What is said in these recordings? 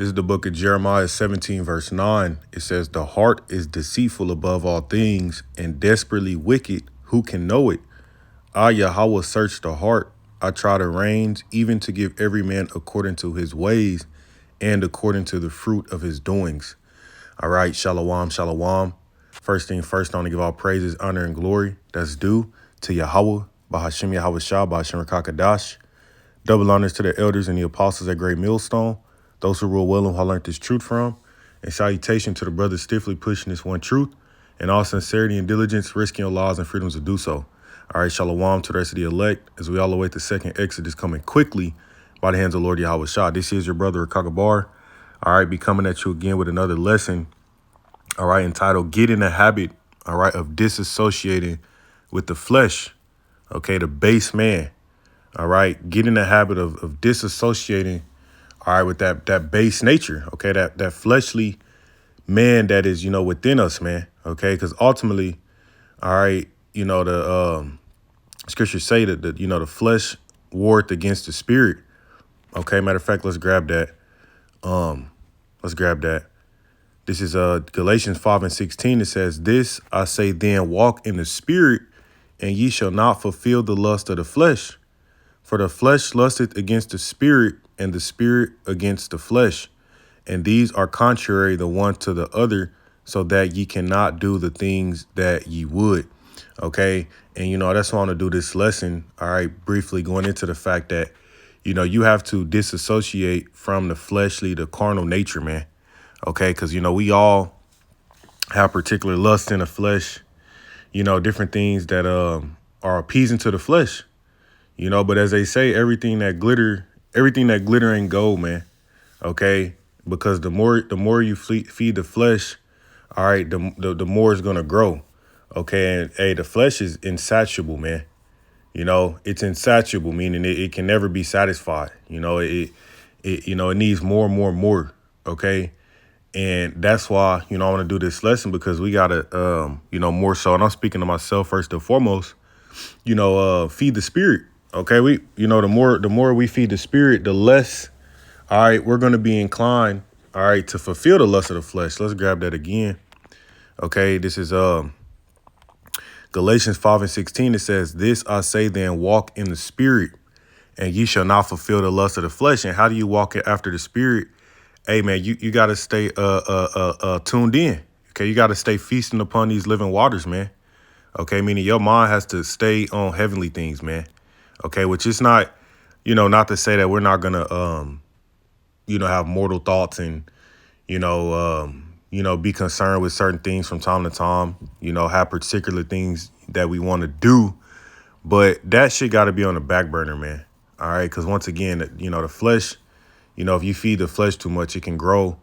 This is the book of Jeremiah 17, verse 9. It says, "The heart is deceitful above all things and desperately wicked. Who can know it? I, Yahweh, search the heart. I try the reins, even to give every man according to his ways and according to the fruit of his doings." All right, shalom, shalom. First thing first, I want to give all praises, honor, and glory that's due to Yahweh, Bahashim Yahweh Shah, Bahashim Rakakadash. Double honors to the elders and the apostles at Great Millstone, those who rule well and who I learned this truth from. And salutation to the brothers stiffly pushing this one truth, and all sincerity and diligence, risking your laws and freedoms to do so. All right, shalom to the rest of the elect, as we all await the second exodus coming quickly by the hands of Lord Yahweh Shah. This is your brother, Rakakabar. All right, be coming at you again with another lesson, all right, entitled Get in the Habit, all right, of Disassociating with the Flesh, okay, the base man, all right, get in the habit of disassociating, all right, with that base nature, okay, that fleshly man that is, within us, man, okay, because ultimately, all right, the scriptures say that, the flesh warreth against the spirit, okay, matter of fact, let's grab that. This is Galatians 5:16. It says, "This I say then, walk in the spirit, and ye shall not fulfill the lust of the flesh. For the flesh lusteth against the spirit, and the spirit against the flesh. And these are contrary the one to the other, so that ye cannot do the things that ye would." Okay. And, that's why I want to do this lesson. All right. Briefly going into the fact that, you have to disassociate from the fleshly, the carnal nature, man. Okay. Because, we all have particular lust in the flesh, different things that are appeasing to the flesh. But as they say, everything that glitter ain't gold, man. Okay, because the more you feed the flesh, all right, the more it's gonna grow. Okay, and hey, the flesh is insatiable, man. It's insatiable, meaning it can never be satisfied. It needs more and more and more. Okay, and that's why I want to do this lesson, because we gotta more so, and I'm speaking to myself first and foremost. Feed the spirit. Okay, the more we feed the spirit, the less, all right, we're going to be inclined, all right, to fulfill the lust of the flesh. Let's grab that again. Okay, this is Galatians 5:16. It says, "This I say then, walk in the spirit, and ye shall not fulfill the lust of the flesh." And how do you walk after the spirit? Hey, man, you got to stay tuned in. Okay, you got to stay feasting upon these living waters, man. Okay, meaning your mind has to stay on heavenly things, man. Okay, which is not, not to say that we're not gonna, have mortal thoughts and, be concerned with certain things from time to time. Have particular things that we want to do, but that shit got to be on the back burner, man. All right, because once again, the flesh, if you feed the flesh too much, it can grow,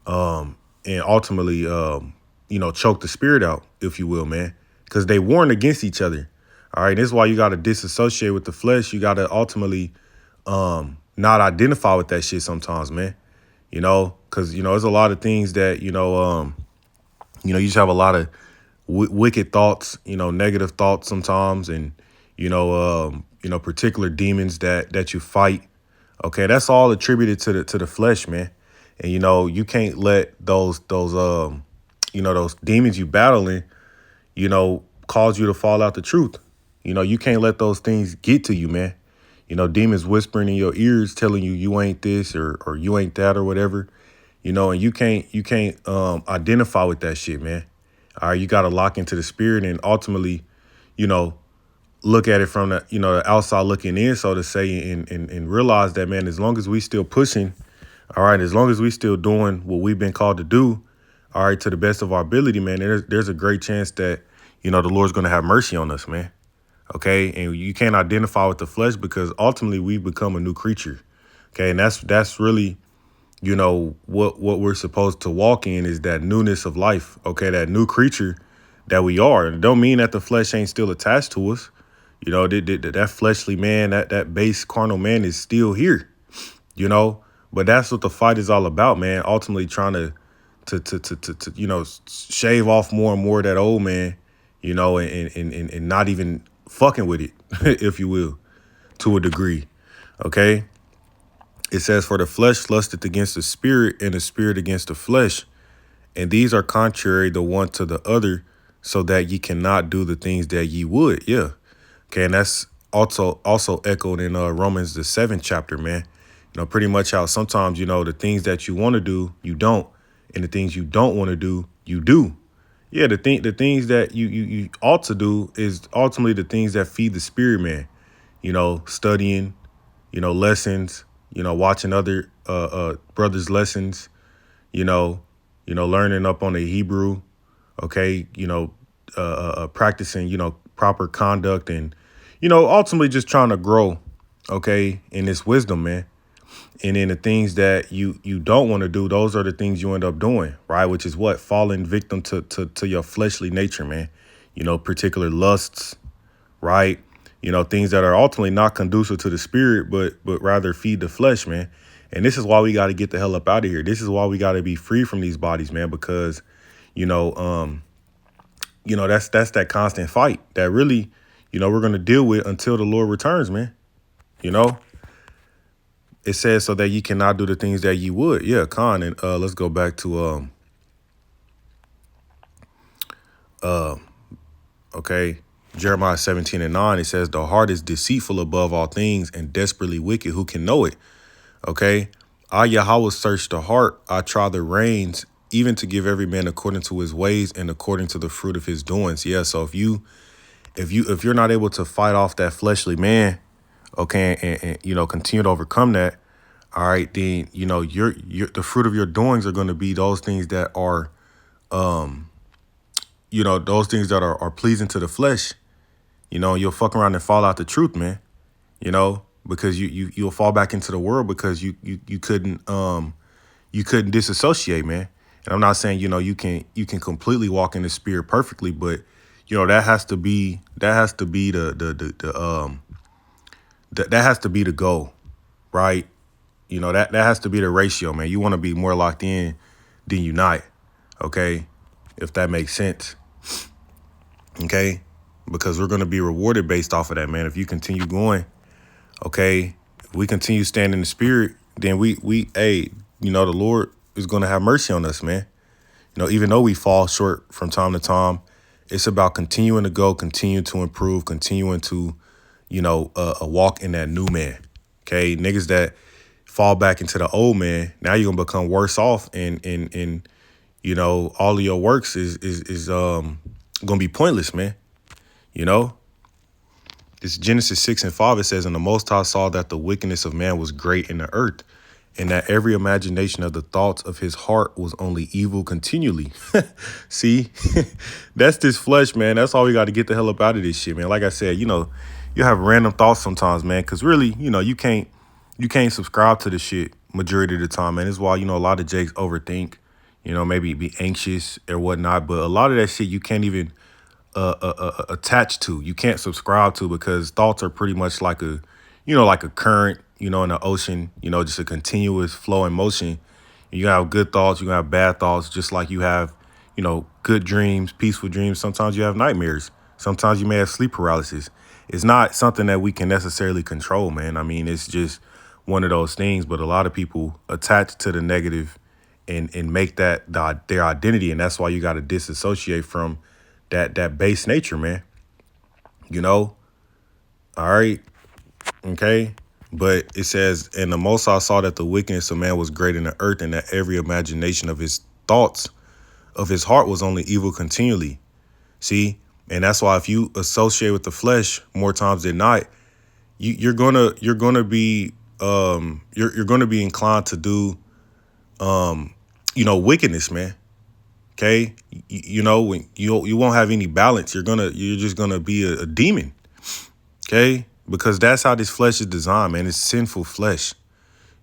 and ultimately, choke the spirit out, if you will, man. Because they warn against each other. All right. This is why you got to disassociate with the flesh. You got to ultimately not identify with that shit sometimes, man. Because, there's a lot of things that, you just have a lot of wicked thoughts, negative thoughts sometimes. And, particular demons that you fight. OK, that's all attributed to the flesh, man. And, you can't let those demons you battling, cause you to fall out the truth. You can't let those things get to you, man. Demons whispering in your ears, telling you ain't this or you ain't that or whatever, and you can't identify with that shit, man. All right. You got to lock into the spirit and ultimately, look at it from the outside looking in, so to say, and realize that, man, as long as we still pushing, all right, as long as we still doing what we've been called to do, all right, to the best of our ability, man, there's a great chance that, the Lord's going to have mercy on us, man. OK, and you can't identify with the flesh because ultimately we've become a new creature. OK, and that's really, what we're supposed to walk in is that newness of life. OK, that new creature that we are. And it don't mean that the flesh ain't still attached to us. That fleshly man, that base carnal man is still here, but that's what the fight is all about, man. Ultimately trying to shave off more and more of that old man, and not even fucking with it, if you will, to a degree. Okay. It says, for the flesh lusteth against the spirit, and the spirit against the flesh. And these are contrary the one to the other, so that ye cannot do the things that ye would. Yeah. Okay, and that's also echoed in Romans the 7th chapter, man. Pretty much how sometimes, the things that you want to do, you don't, and the things you don't want to do, you do. Yeah, the things that you ought to do is ultimately the things that feed the spirit, man. Studying, lessons, watching other brothers' lessons, learning up on the Hebrew, okay, practicing, proper conduct, and ultimately just trying to grow, okay, in this wisdom, man. And then the things that you don't want to do, those are the things you end up doing, right? Which is what? Falling victim to your fleshly nature, man. Particular lusts, right? Things that are ultimately not conducive to the spirit, but rather feed the flesh, man. And this is why we got to get the hell up out of here. This is why we got to be free from these bodies, man, because, that's that constant fight that really, we're going to deal with until the Lord returns, man. It says so that you cannot do the things that you would. Yeah, Khan. And let's go back to okay, Jeremiah 17:9. It says the heart is deceitful above all things and desperately wicked. Who can know it? Okay. I, Yahweh, search the heart. I try the reins, even to give every man according to his ways and according to the fruit of his doings. Yeah. So if you're not able to fight off that fleshly man, okay, and continue to overcome that, all right, then your the fruit of your doings are going to be those things that are those things that are pleasing to the flesh. You'll fuck around and fall out the truth, man. Because you'll fall back into the world because you couldn't disassociate, man. And I'm not saying you can completely walk in the spirit perfectly, but that has to be that has to be the goal, right? That has to be the ratio, man. You want to be more locked in than unite, okay? If that makes sense, okay? Because we're going to be rewarded based off of that, man. If you continue going, okay, if we continue standing in the spirit, then the Lord is going to have mercy on us, man. Even though we fall short from time to time, it's about continuing to go, continuing to improve, continuing to, walk in that new man. Okay, niggas that fall back into the old man, now you're gonna become worse off, and all of your works is gonna be pointless, man. It's Genesis 6:5. It says, and the Most High saw that the wickedness of man was great in the earth, and that every imagination of the thoughts of his heart was only evil continually. See, that's this flesh, man. That's all we got to get the hell up out of this shit, man. Like I said, you have random thoughts sometimes, man, because really, you can't subscribe to the shit majority of the time, man. It's why, a lot of jakes overthink, maybe be anxious or whatnot. But a lot of that shit you can't even attach to. You can't subscribe to, because thoughts are pretty much like a current, in the ocean, just a continuous flow in motion. You have good thoughts, you have bad thoughts, just like you have, good dreams, peaceful dreams. Sometimes you have nightmares. Sometimes you may have sleep paralysis. It's not something that we can necessarily control, man. I mean, it's just one of those things. But a lot of people attach to the negative and make that their identity. And that's why you got to disassociate from that base nature, man. All right. Okay. But it says, and the Most High saw that the wickedness of man was great in the earth, and that every imagination of his thoughts of his heart was only evil continually. See? And that's why if you associate with the flesh more times than not, you're gonna be inclined to do wickedness, man. Okay, when you won't have any balance, you're just gonna be a demon. Okay, because that's how this flesh is designed, man. It's sinful flesh.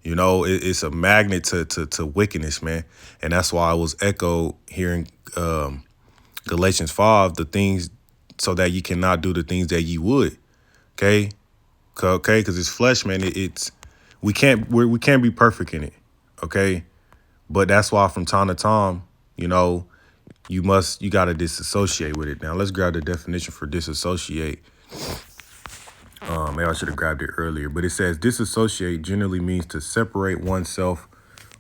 It's a magnet to wickedness, man. And that's why I was echoed here in Galatians 5, the things so that you cannot do the things that you would. Okay, because it's flesh, man. We can't be perfect in it. Okay, but that's why from time to time, you got to disassociate with it. Now let's grab the definition for disassociate. Maybe I should have grabbed it earlier, but it says disassociate generally means to separate oneself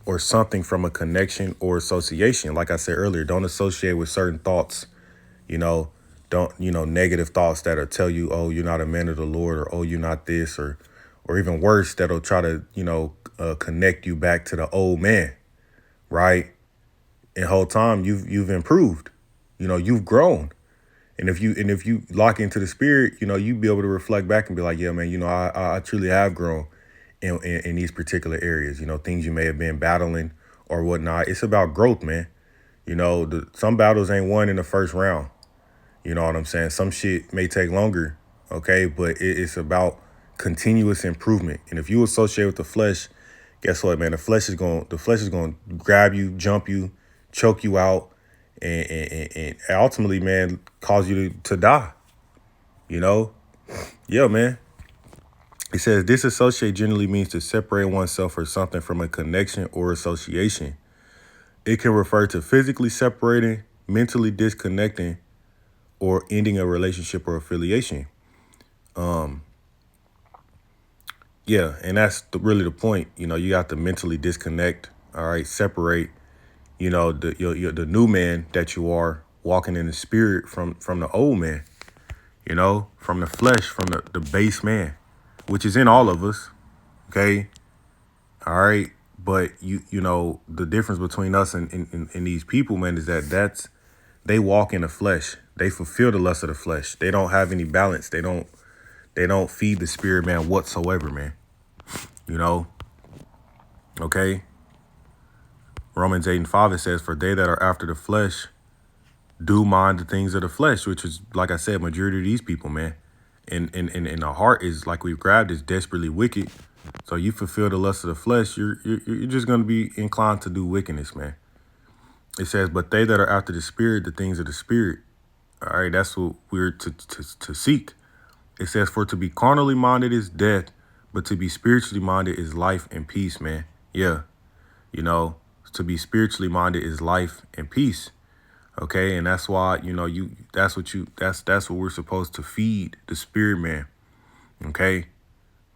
or something from a connection or association. Like I said earlier, don't associate with certain thoughts, you know, don't, negative thoughts that'll tell you, oh, you're not a man of the Lord, or, oh, you're not this, or even worse, that'll try to, connect you back to the old man, right? And whole time you've improved, you've grown. And if you lock into the spirit, you be able to reflect back and be like, yeah, man, I truly have grown in these particular areas, things you may have been battling or whatnot. It's about growth, man. Some battles ain't won in the first round. You know what I'm saying? Some shit may take longer, okay? But it's about continuous improvement. And if you associate with the flesh, guess what, man? The flesh is going to grab you, jump you, choke you out, and ultimately, man, cause you to die. You know? Yeah, man. It says disassociate generally means to separate oneself or something from a connection or association. It can refer to physically separating, mentally disconnecting, or ending a relationship or affiliation. Yeah, and that's really the point. You got to mentally disconnect, all right, separate, the new man that you are walking in the spirit from the old man, from the flesh, from the base man, which is in all of us, okay? All right. But the difference between us and these people, man, is that they walk in the flesh. They fulfill the lust of the flesh. They don't have any balance. They don't feed the spirit, man, whatsoever, man. Okay. Romans 8:5, it says, for they that are after the flesh do mind the things of the flesh, which is, like I said, majority of these people, man. And the heart is, like we've grabbed, is desperately wicked. So you fulfill the lust of the flesh, you're just going to be inclined to do wickedness, man. It says, but they that are after the spirit, the things of the spirit. All right, that's what we're to seek. It says, for to be carnally minded is death, but to be spiritually minded is life and peace, man. Yeah, to be spiritually minded is life and peace. Okay, and that's why, that's what we're supposed to feed the spirit, man. Okay,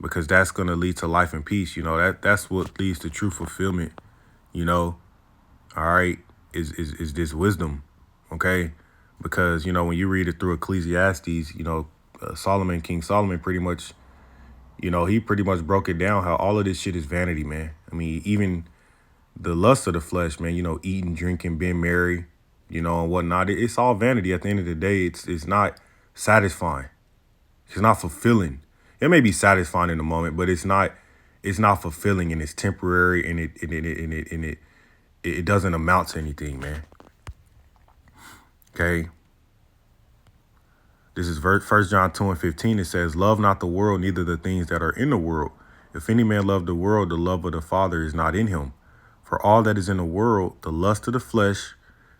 because that's going to lead to life and peace. That's what leads to true fulfillment. All right, is this wisdom. Okay, because when you read it through Ecclesiastes, King Solomon pretty much, he pretty much broke it down how all of this shit is vanity, man. I mean, even the lust of the flesh, man, eating, drinking, being merry, and whatnot. It's all vanity. At the end of the day, it's not satisfying. It's not fulfilling. It may be satisfying in the moment, but it's not fulfilling, and it's temporary, and it doesn't amount to anything, man. Okay. This is 1 John 2:15. It says, love not the world, neither the things that are in the world. If any man love the world, the love of the Father is not in him. For all that is in the world, the lust of the flesh,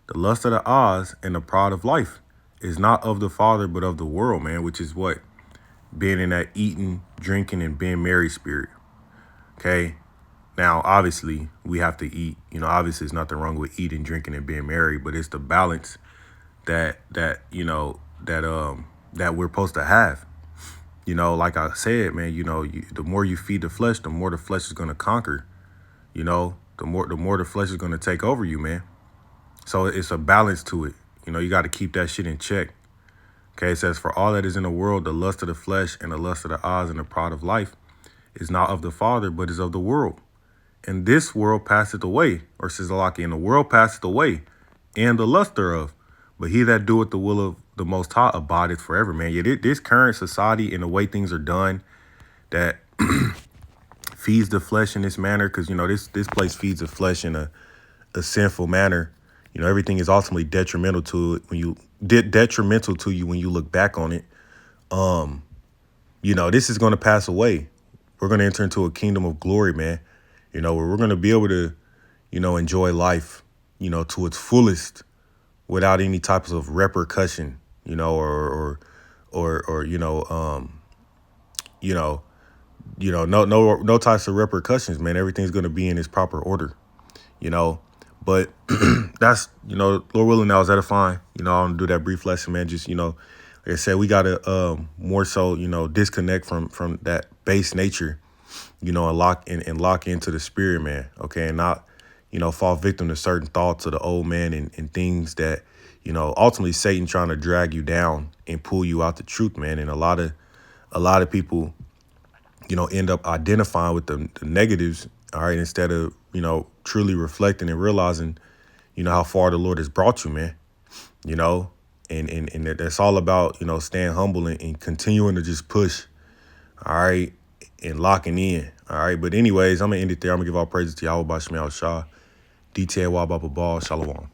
the lust of the eyes, and the pride of life, is not of the Father, but of the world, man, which is what? Being in that eating, drinking, and being merry spirit. Okay. Now, obviously, we have to eat. Obviously, there's nothing wrong with eating, drinking, and being merry, but it's the balance that we're supposed to have. Like I said, man, the more you feed the flesh, the more the flesh is going to conquer. The more the flesh is going to take over you, man. So it's a balance to it. You got to keep that shit in check. Okay, it says, for all that is in the world, the lust of the flesh and the lust of the eyes and the pride of life is not of the Father, but is of the world. And this world passeth away, or says Laki, and the world passeth away, and the lust thereof. But he that doeth the will of the Most High abideth forever, man. Yeah, this current society and the way things are done, that feeds the flesh in this manner, because this place feeds the flesh in a sinful manner. Everything is ultimately detrimental to it when you look back on it. This is going to pass away. We're going to enter into a kingdom of glory, man. Where we're going to be able to, enjoy life, to its fullest without any types of repercussion, or no types of repercussions, man. Everything's going to be in its proper order, But that's, Lord willing, that was edifying. I'm gonna do that brief lesson, man. Just, like I said, we gotta more so, disconnect from that base nature, and lock into the spirit, man. Okay, and not, fall victim to certain thoughts of the old man and things that, ultimately Satan trying to drag you down and pull you out the truth, man. And a lot of people, end up identifying with the negatives, all right, instead of, truly reflecting and realizing, how far the Lord has brought you, man. You know, and that's all about, staying humble and continuing to just push, all right, and locking in. All right. But anyways, I'm gonna end it there. I'm gonna give all praises to Yahweh Bashmiel Shah, DTY Baba Ball, Shalom.